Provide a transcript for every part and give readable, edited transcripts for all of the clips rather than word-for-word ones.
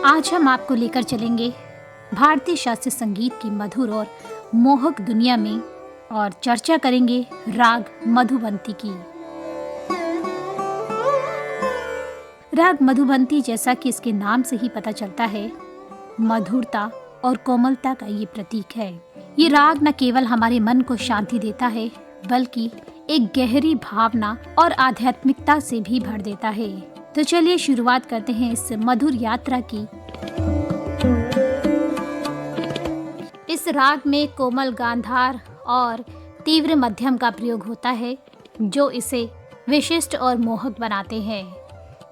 आज हम आपको लेकर चलेंगे भारतीय शास्त्रीय संगीत की मधुर और मोहक दुनिया में और चर्चा करेंगे राग मधुबंती की। राग मधुबंती, जैसा कि इसके नाम से ही पता चलता है, मधुरता और कोमलता का ये प्रतीक है। ये राग न केवल हमारे मन को शांति देता है, बल्कि एक गहरी भावना और आध्यात्मिकता से भी भर देता है। तो चलिए शुरुआत करते हैं इस मधुर यात्रा की। इस राग में कोमल गांधार और तीव्र मध्यम का प्रयोग होता है, जो इसे विशिष्ट और मोहक बनाते हैं।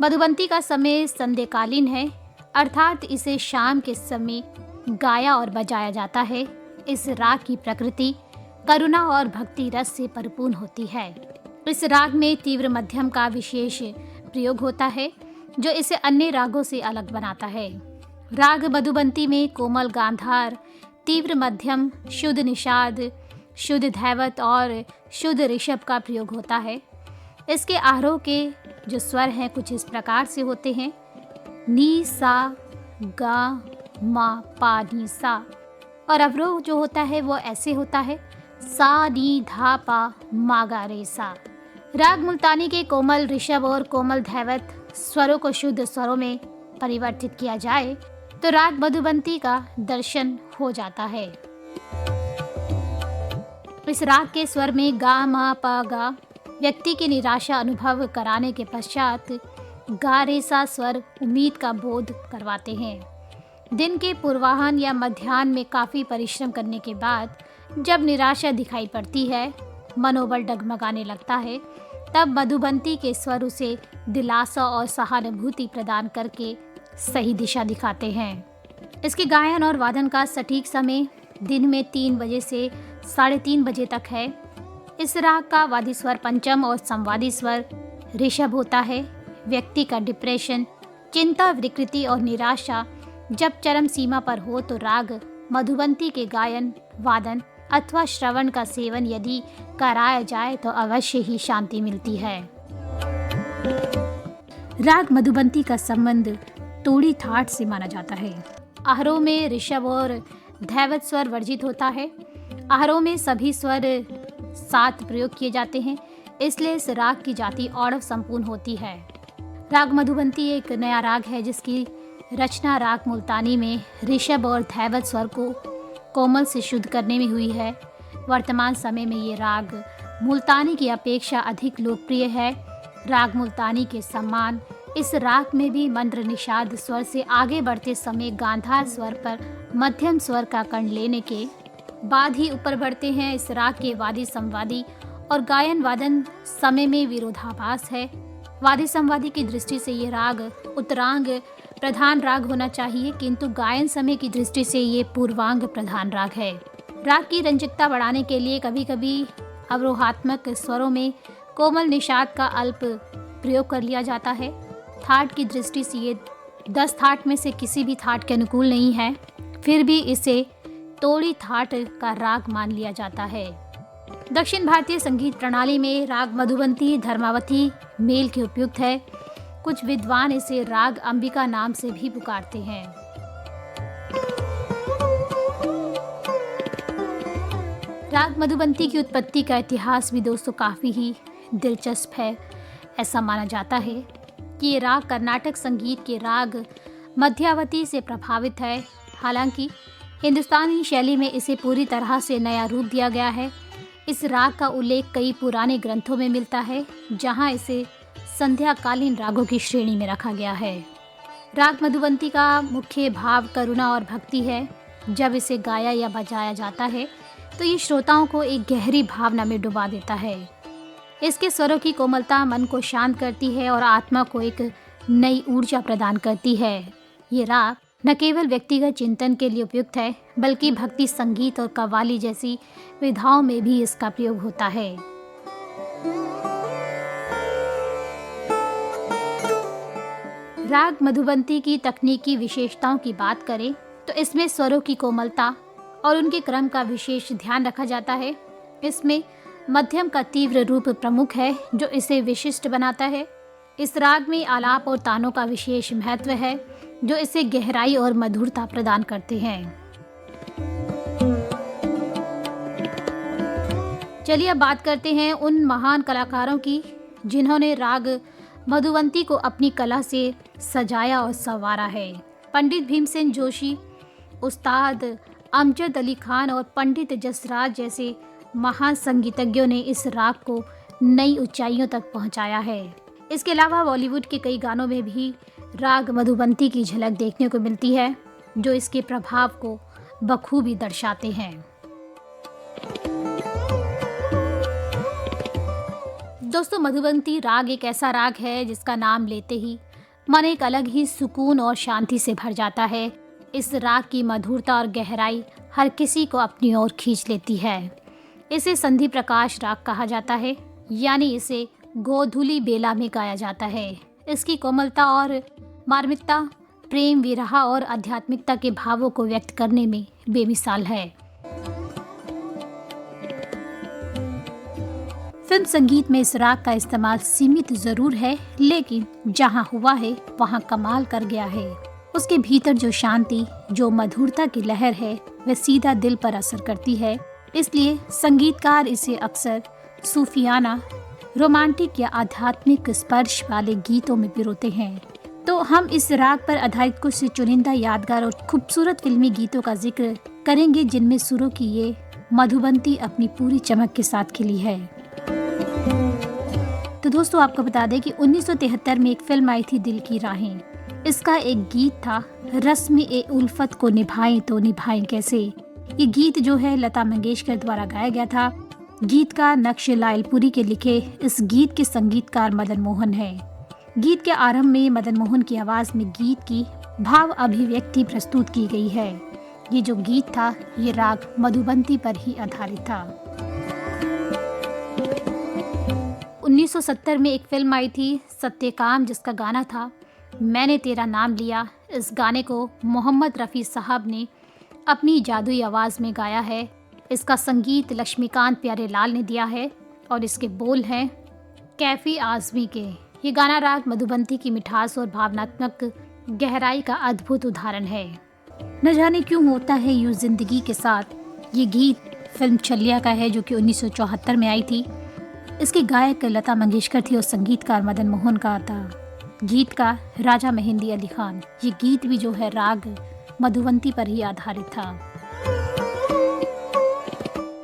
मधुबंती का समय संध्याकालीन है, अर्थात इसे शाम के समय गाया और बजाया जाता है। इस राग की प्रकृति करुणा और भक्ति रस से परिपूर्ण होती है। इस राग में तीव्र मध्यम का विशेष प्रयोग होता है, जो इसे अन्य रागों से अलग बनाता है। राग मधुबंती में कोमल गांधार, तीव्र मध्यम, शुद्ध निषाद, शुद्ध धैवत और शुद्ध ऋषभ का प्रयोग होता है। इसके आरोह के जो स्वर हैं कुछ इस प्रकार से होते हैं: नी सा गा मा पा नी सा। और अवरोह जो होता है वो ऐसे होता है: सा नी धा पा मा गा रे सा। राग मुल्तानी के कोमल ऋषभ और कोमल धैवत स्वरों को शुद्ध स्वरों में परिवर्तित किया जाए तो राग मधुबंती का दर्शन हो जाता है। इस राग के स्वर में गा मा पा गा व्यक्ति की निराशा अनुभव कराने के पश्चात गा रे सा स्वर उम्मीद का बोध करवाते हैं। दिन के पूर्वाह्न या मध्याह्न में काफ़ी परिश्रम करने के बाद जब निराशा दिखाई पड़ती है, मनोबल डगमगाने लगता है, तब मधुबंती के स्वर उसे दिलासा और सहानुभूति प्रदान करके सही दिशा दिखाते हैं। इसके गायन और वादन का सटीक समय दिन में 3 बजे से 3:30 बजे तक है। इस राग का वादी स्वर पंचम और संवादी स्वर ऋषभ होता है। व्यक्ति का डिप्रेशन, चिंता, विकृति और निराशा जब चरम सीमा पर हो तो राग मधुबंती के गायन, वादन अथवा श्रवण का सेवन यदि कराया जाए तो अवश्य ही शांति मिलती है। राग मधुबंती का संबंध तोड़ी ठाठ से माना जाता है। आरोह में ऋषभ और धैवत स्वर वर्जित होता है। आरोह में सभी स्वर साथ प्रयोग किए जाते हैं, इसलिए इस राग की जाति औढ़व संपूर्ण होती है। राग मधुबंती एक नया राग है जिसकी रचना राग मुल्तानी में ऋषभ और धैवत स्वर को कोमल से शुद्ध करने में हुई है। वर्तमान समय में ये राग मुल्तानी की अपेक्षा अधिक लोकप्रिय है। राग मुल्तानी के समान इस राग में भी मंद्र निषाद स्वर से आगे बढ़ते समय गांधार स्वर पर मध्यम स्वर का कर्ण लेने के बाद ही ऊपर बढ़ते हैं। इस राग के वादी संवादी और गायन वादन समय में विरोधाभास है। वादी संवादी की दृष्टि से ये राग उत्तरांग प्रधान राग होना चाहिए, किंतु गायन समय की दृष्टि से ये पूर्वांग प्रधान राग है। राग की रंजकता बढ़ाने के लिए कभी कभी अवरोहात्मक स्वरों में कोमल निषाद का अल्प प्रयोग कर लिया जाता है। थाट की दृष्टि से ये 10 थाट में से किसी भी थाट के अनुकूल नहीं है, फिर भी इसे तोड़ी थाट का राग मान लिया जाता है। दक्षिण भारतीय संगीत प्रणाली में राग मधुबंती धर्मावती मेल के उपयुक्त है। कुछ विद्वान इसे राग अंबिका नाम से भी पुकारते हैं। राग मधुबंती की उत्पत्ति का इतिहास भी दोस्तों काफ़ी ही दिलचस्प है। ऐसा माना जाता है कि ये राग कर्नाटक संगीत के राग मध्यावती से प्रभावित है। हालांकि हिंदुस्तानी शैली में इसे पूरी तरह से नया रूप दिया गया है। इस राग का उल्लेख कई पुराने ग्रंथों में मिलता है, जहां इसे संध्याकालीन रागों की श्रेणी में रखा गया है। राग मधुबंती का मुख्य भाव करुणा और भक्ति है। जब इसे गाया या बजाया जाता है तो ये श्रोताओं को एक गहरी भावना में डुबा देता है। इसके स्वरों की कोमलता मन को शांत करती है और आत्मा को एक नई ऊर्जा प्रदान करती है। ये राग न केवल व्यक्तिगत चिंतन के लिए उपयुक्त है, बल्कि भक्ति संगीत और कव्वाली जैसी विधाओं में भी इसका प्रयोग होता है। राग मधुबंती की तकनीकी विशेषताओं की बात करें तो इसमें स्वरों की कोमलता और उनके क्रम का विशेष ध्यान रखा जाता है। इसमें मध्यम का तीव्र रूप प्रमुख है जो इसे विशिष्ट बनाता है। इस राग में आलाप और तानों का विशेष महत्व है जो इसे गहराई और मधुरता प्रदान करते हैं। चलिए अब बात करते हैं उन महान कलाकारों की जिन्होंने राग मधुबंती को अपनी कला से सजाया और संवारा है। पंडित भीमसेन जोशी, उस्ताद अमजद अली खान और पंडित जसराज जैसे महान संगीतज्ञों ने इस राग को नई ऊंचाइयों तक पहुंचाया है। इसके अलावा बॉलीवुड के कई गानों में भी राग मधुबंती की झलक देखने को मिलती है जो इसके प्रभाव को बखूबी दर्शाते हैं। दोस्तों, मधुबंती राग एक ऐसा राग है जिसका नाम लेते ही मन एक अलग ही सुकून और शांति से भर जाता है। इस राग की मधुरता और गहराई हर किसी को अपनी ओर खींच लेती है। इसे संधि प्रकाश राग कहा जाता है, यानी इसे गोधुली बेला में गाया जाता है। इसकी कोमलता और मार्मिकता प्रेम, विरह और आध्यात्मिकता के भावों को व्यक्त करने में बेमिसाल है। फिल्म संगीत में इस राग का इस्तेमाल सीमित जरूर है, लेकिन जहाँ हुआ है वहाँ कमाल कर गया है। उसके भीतर जो शांति, जो मधुरता की लहर है, वह सीधा दिल पर असर करती है। इसलिए संगीतकार इसे अक्सर सूफियाना, रोमांटिक या आध्यात्मिक स्पर्श वाले गीतों में पिरोते हैं। तो हम इस राग पर आधारित कुछ चुनिंदा यादगार और खूबसूरत फिल्मी गीतों का जिक्र करेंगे जिनमें सुरों की ये मधुबंती अपनी पूरी चमक के साथ खिली है। तो दोस्तों, आपको बता दें कि 1973 में एक फिल्म आई थी दिल की राहें। इसका एक गीत था रस्म ए उल्फत को निभाएं तो निभाएं कैसे। ये गीत जो है लता मंगेशकर द्वारा गाया गया था। गीतकार नक्श लायलपुरी के लिखे इस गीत के संगीतकार मदन मोहन है। गीत के आरंभ में मदन मोहन की आवाज में गीत की भाव अभिव्यक्ति प्रस्तुत की गई है। ये जो गीत था ये राग मधुबंती पर ही आधारित था। 1970 में एक फिल्म आई थी सत्यकाम, जिसका गाना था मैंने तेरा नाम लिया। इस गाने को मोहम्मद रफ़ी साहब ने अपनी जादुई आवाज़ में गाया है। इसका संगीत लक्ष्मीकांत प्यारेलाल ने दिया है और इसके बोल हैं कैफी आज़मी के। ये गाना राग मधुबंती की मिठास और भावनात्मक गहराई का अद्भुत उदाहरण है। न जाने क्यों होता है यूँ जिंदगी के साथ, ये गीत फिल्म छलिया का है जो कि 1974 में आई थी। इसके गायक लता मंगेशकर थी और संगीतकार मदन मोहन का था। गीत का राजा मेहंदी अली खान। ये गीत भी जो है राग मधुबंती पर ही आधारित था।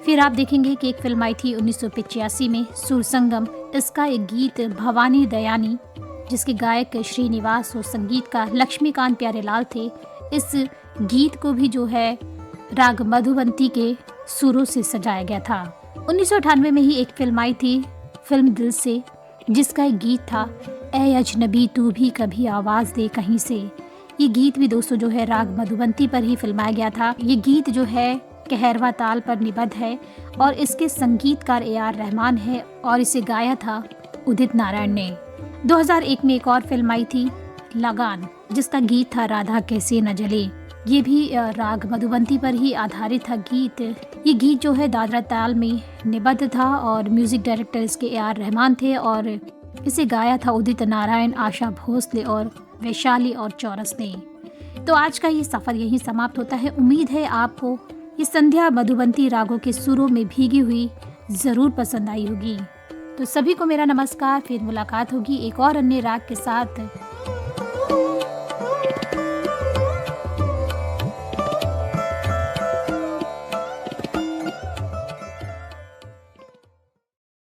फिर आप देखेंगे कि एक फिल्म आई थी 1985 में सुरसंगम। इसका एक गीत भवानी दयानी, जिसके गायक श्रीनिवास और संगीतकार लक्ष्मीकांत प्यारेलाल थे। इस गीत को भी जो है राग मधुबंती के सुरों से सजाया गया था। 1998 में ही एक फिल्म आई थी फिल्म दिल से, जिसका एक गीत था ए अजनबी तू भी कभी आवाज़ दे कहीं से। ये गीत भी दोस्तों जो है राग मधुबंती पर ही फिल्माया गया था। ये गीत जो है कहरवा ताल पर निबद्ध है और इसके संगीतकार ए.आर. रहमान है और इसे गाया था उदित नारायण ने। 2001 में एक और फिल्म आई थी लगान, जिसका गीत था राधा कैसे न जले। ये भी राग मधुबंती पर ही आधारित था गीत। ये गीत जो है दादरा ताल में निबद्ध था और म्यूजिक डायरेक्टर इसके ए.आर. रहमान थे और इसे गाया था उदित नारायण, आशा भोसले और वैशाली और चौरस ने। तो आज का ये सफ़र यहीं समाप्त होता है। उम्मीद है आपको ये संध्या मधुबंती रागों के सुरों में भीगी हुई ज़रूर पसंद आई होगी। तो सभी को मेरा नमस्कार। फिर मुलाकात होगी एक और अन्य राग के साथ।